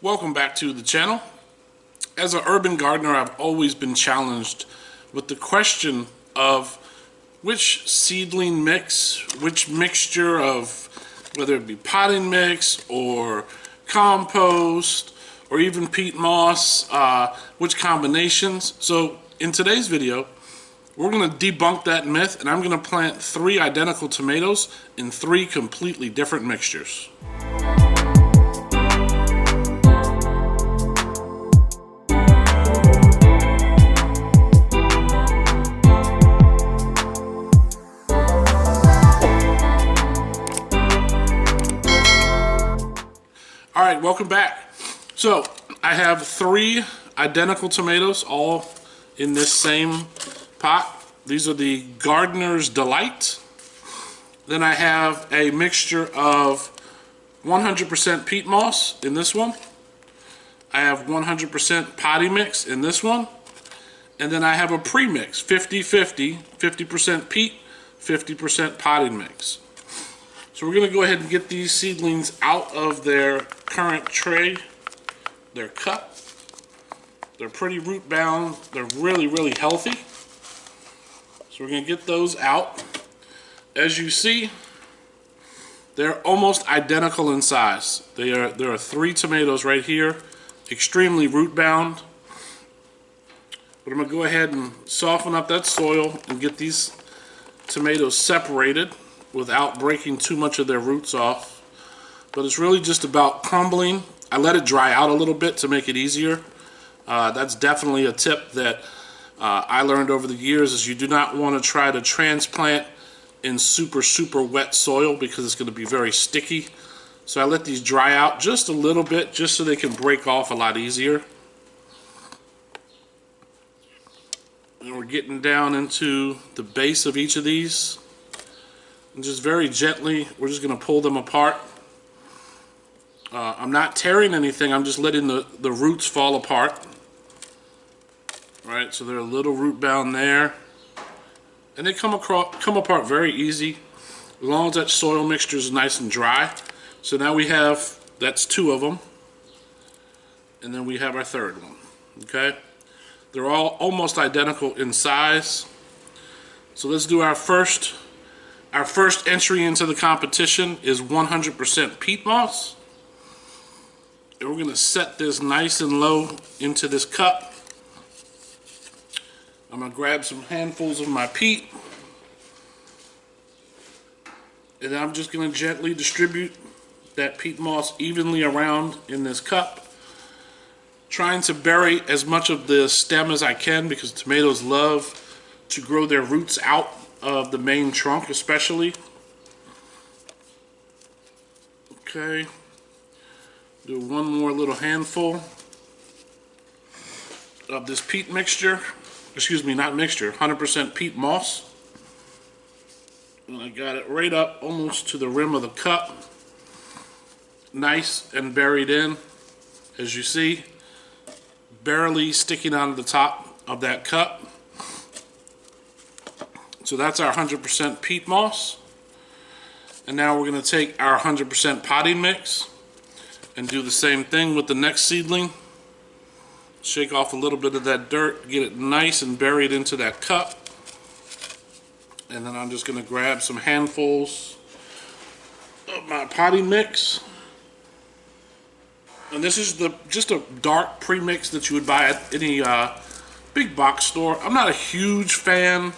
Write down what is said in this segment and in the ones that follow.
Welcome back to the channel. As an urban gardener, I've always been challenged with the question of which seedling mix, which mixture of, whether it be potting mix or compost or even peat moss, which combinations. So in today's video, we're going to debunk that myth, and I'm going to plant 3 identical tomatoes in 3 completely different mixtures. Alright, welcome back. So, I have 3 identical tomatoes all in this same pot. These are the Gardener's Delight. Then I have a mixture of 100% peat moss in this one. I have 100% potty mix in this one. And then I have a pre-mix, 50-50, 50% peat, 50% potting mix. So we're going to go ahead and get these seedlings out of their current tray, their cup. They're pretty root bound. They're really healthy. So we're going to get those out. As you see, they're almost identical in size. There are 3 tomatoes right here, extremely root bound. But I'm going to go ahead and soften up that soil and get these tomatoes separated without breaking too much of their roots off. But it's really just about crumbling. I let it dry out a little bit to make it easier. That's definitely a tip that I learned over the years, is you do not want to try to transplant in super wet soil because it's going to be very sticky. So I let these dry out just a little bit, just so they can break off a lot easier. And we're getting down into the base of each of these. And just very gently, we're just going to pull them apart. I'm not tearing anything, I'm just letting the roots fall apart. Alright, so they're a little root bound there. And they come apart very easy, as long as that soil mixture is nice and dry. So now we have, that's 2 of them. And then we have our 3rd one. Okay? They're all almost identical in size. So let's do our first entry into the competition is 100% peat moss. And we're going to set this nice and low into this cup. I'm going to grab some handfuls of my peat. And I'm just going to gently distribute that peat moss evenly around in this cup. Trying to bury as much of the stem as I can, because tomatoes love to grow their roots out of the main trunk especially. Okay, do one more little handful of this peat mixture, excuse me, not mixture, 100% peat moss. And I got it right up almost to the rim of the cup, nice and buried in, as you see, barely sticking out of the top of that cup. So that's our 100% peat moss. And now we're going to take our 100% potting mix and do the same thing with the next seedling. Shake off a little bit of that dirt, get it nice and buried into that cup. And then I'm just going to grab some handfuls of my potting mix. And this is just a dark premix that you would buy at any big box store. I'm not a huge fan,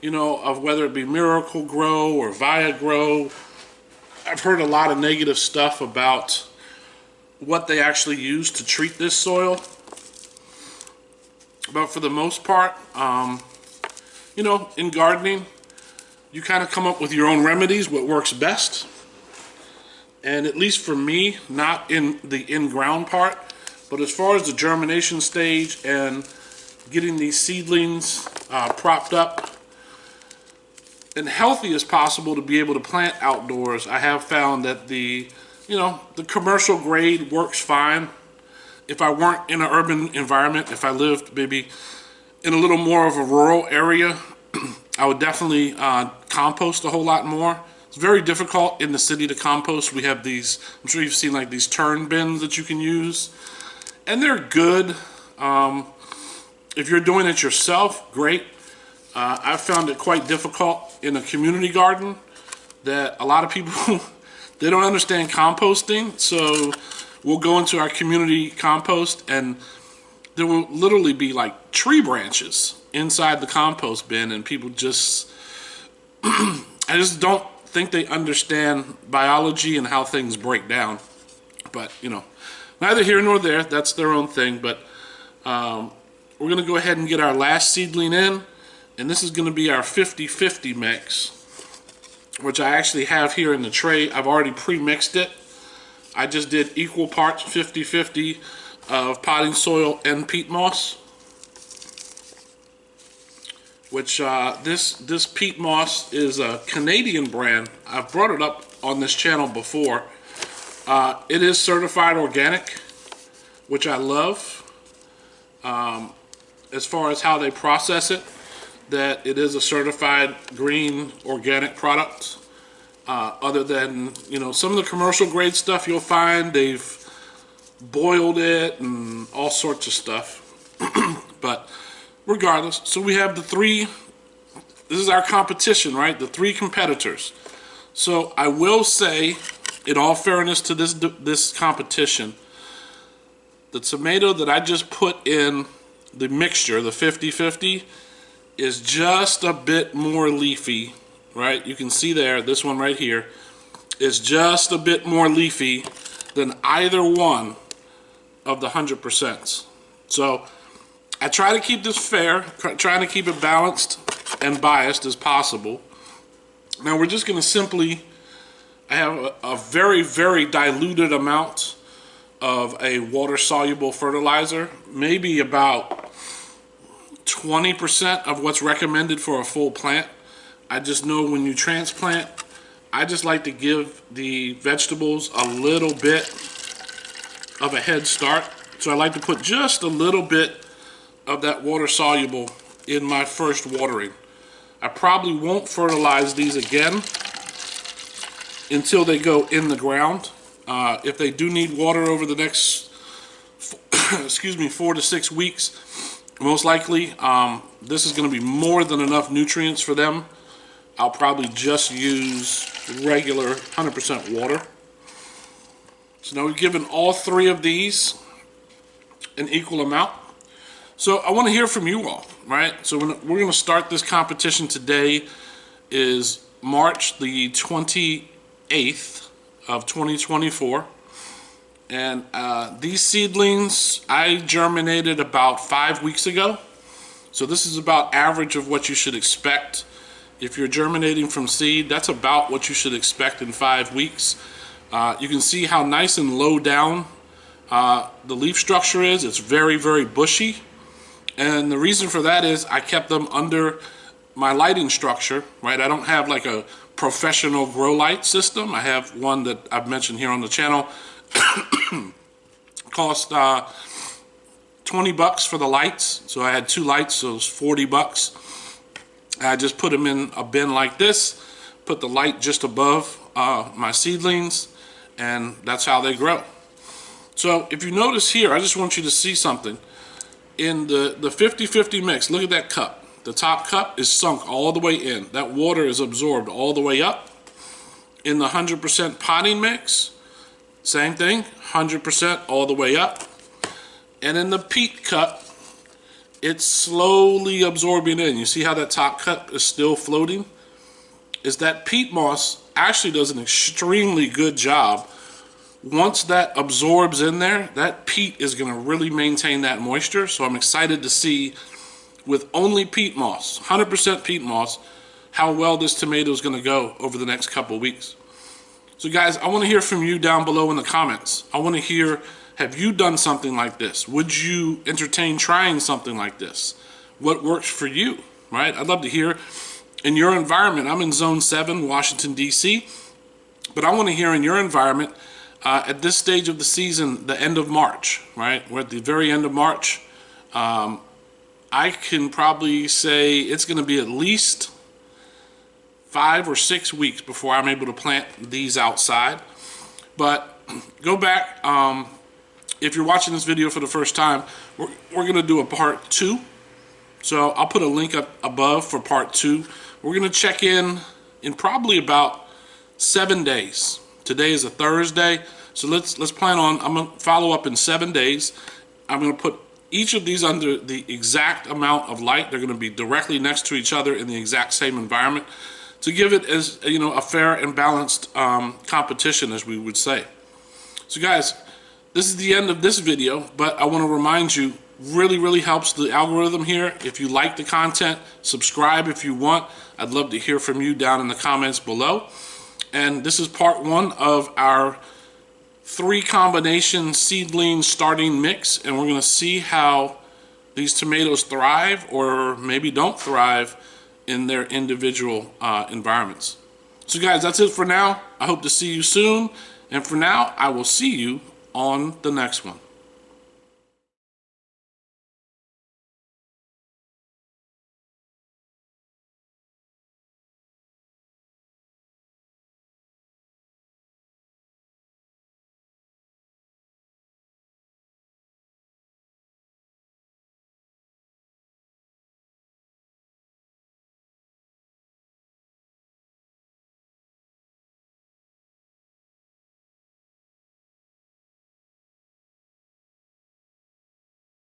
you know, of whether it be Miracle Grow or Via Grow. I've heard a lot of negative stuff about what they actually use to treat this soil. But for the most part, you know, in gardening, you kind of come up with your own remedies, what works best. And at least for me, not in the in-ground part, but as far as the germination stage and getting these seedlings propped up and healthy as possible to be able to plant outdoors, I have found that the commercial grade works fine. If I weren't in an urban environment, if I lived maybe in a little more of a rural area, I would definitely compost a whole lot more. It's very difficult in the city to compost. We have these, I'm sure you've seen like these turn bins that you can use, and they're good. If you're doing it yourself, great. I found it quite difficult in a community garden that a lot of people, they don't understand composting. So we'll go into our community compost and there will literally be like tree branches inside the compost bin, and people just, I just don't think they understand biology and how things break down. But, you know, neither here nor there. That's their own thing. But we're going to go ahead and get our last seedling in. And this is going to be our 50-50 mix, which I actually have here in the tray. I've already pre-mixed it. I just did equal parts 50-50 of potting soil and peat moss, which this peat moss is a Canadian brand. I've brought it up on this channel before. It is certified organic, which I love. As far as how they process it, that it is a certified green organic product. Other than, you know, some of the commercial grade stuff you'll find, they've boiled it and all sorts of stuff. But regardless, so we have the three, this is our competition, right? The three competitors. So I will say, in all fairness to this competition, the tomato that I just put in the mixture, the 50-50, is just a bit more leafy, right? You can see there, this one right here is just a bit more leafy than either one of the 100%. So I try to keep this fair, trying to keep it balanced and biased as possible. Now we're just going to simply, I have a very, very diluted amount of a water-soluble fertilizer, maybe about 20% of what's recommended for a full plant. I just know when you transplant, I just like to give the vegetables a little bit of a head start. So I like to put just a little bit of that water soluble in my first watering. I probably won't fertilize these again until they go in the ground. If they do need water over the next, 4 to 6 weeks, most likely this is going to be more than enough nutrients for them. I'll probably just use regular 100% water. So now we've given all three of these an equal amount. So I want to hear from you all, right? So we're going to start this competition today. Is March the 28th of 2024. And these seedlings I germinated about 5 weeks ago. So this is about average of what you should expect. If you're germinating from seed, that's about what you should expect in 5 weeks. You can see how nice and low down the leaf structure is. It's very, very bushy. And the reason for that is I kept them under my lighting structure, right? I don't have like a professional grow light system. I have one that I've mentioned here on the channel. Cost $20 for the lights. So I had 2 lights, so it was $40. I just put them in a bin like this, put the light just above my seedlings, and that's how they grow. So if you notice here, I just want you to see something. In the 50-50 mix, look at that cup. The top cup is sunk all the way in. That water is absorbed all the way up. In the 100% potting mix, same thing, 100% all the way up. And in the peat cup, it's slowly absorbing in. You see how that top cup is still floating? Is that peat moss actually does an extremely good job. Once that absorbs in there, that peat is going to really maintain that moisture. So I'm excited to see, with only peat moss, 100% peat moss, how well this tomato is going to go over the next couple weeks. So guys, I want to hear from you down below in the comments. I want to hear, have you done something like this? Would you entertain trying something like this? What works for you, right? I'd love to hear in your environment. I'm in Zone 7, Washington, D.C., but I want to hear in your environment at this stage of the season, the end of March, right? We're at the very end of March. I can probably say it's going to be at least 5 or 6 weeks before I'm able to plant these outside. But go back, if you're watching this video for the first time, we're gonna do a part 2. So I'll put a link up above for part 2. We're gonna check in probably about 7 days. Today is a Thursday, so let's plan on, I'm gonna follow up in 7 days. I'm gonna put each of these under the exact amount of light. They're gonna be directly next to each other in the exact same environment to give it, as you know, a fair and balanced competition, as we would say. So guys, this is the end of this video, but I want to remind you, really helps the algorithm here. If you like the content, subscribe if you want. I'd love to hear from you down in the comments below. And this is part 1 of our 3 combination seedling starting mix, and we're going to see how these tomatoes thrive or maybe don't thrive in their individual environments. So guys, that's it for now. I hope to see you soon, and for now I will see you on the next one.